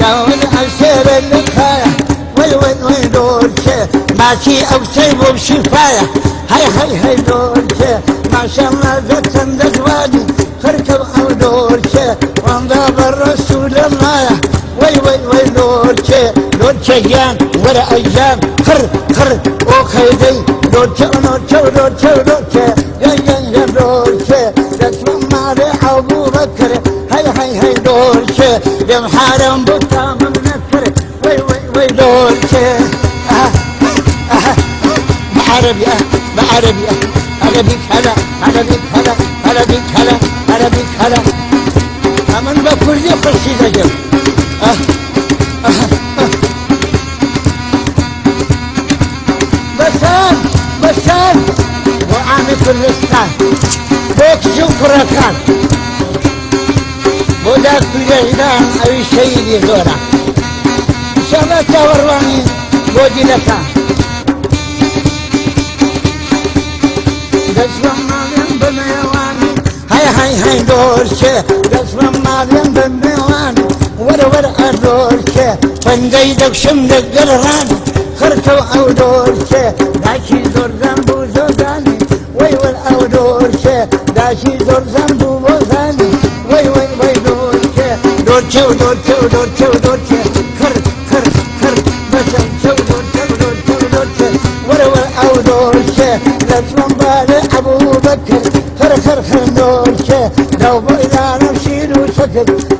كون أسير اللقاية وي دورك ماشي أو سيب وشفاية هاي دورك ما شاء الله زتن دزوادي خركب أو دورك وانضاب الرسول الله وي دورك جان ولا أيام خر وخيدي دورك يا دورك لكن مالي أبو بكر هاي دورك بمحارم بطام منكر وي دورك بعربي عربيك هلا أمن بكل دي قصيدة جب بسان وعامل كردستان بوك شكرا كان بوداك تجاهدان أي شيء يزورا شابا تاورواني بودي لكان دسوان مالين بميواني هاي دورشة دسوان مالين بميواني ور أدورشة فندي دكشم دقراني خركو أو دورشة داشي زور زنبو زوداني وي أو دورشة داشي زور زنبو بوزاني وي دورشة خر بسم شو دورشة ور أو دورشة لسوان بالي أبو بكر خر دورشة لو بإذا نمشي وسكت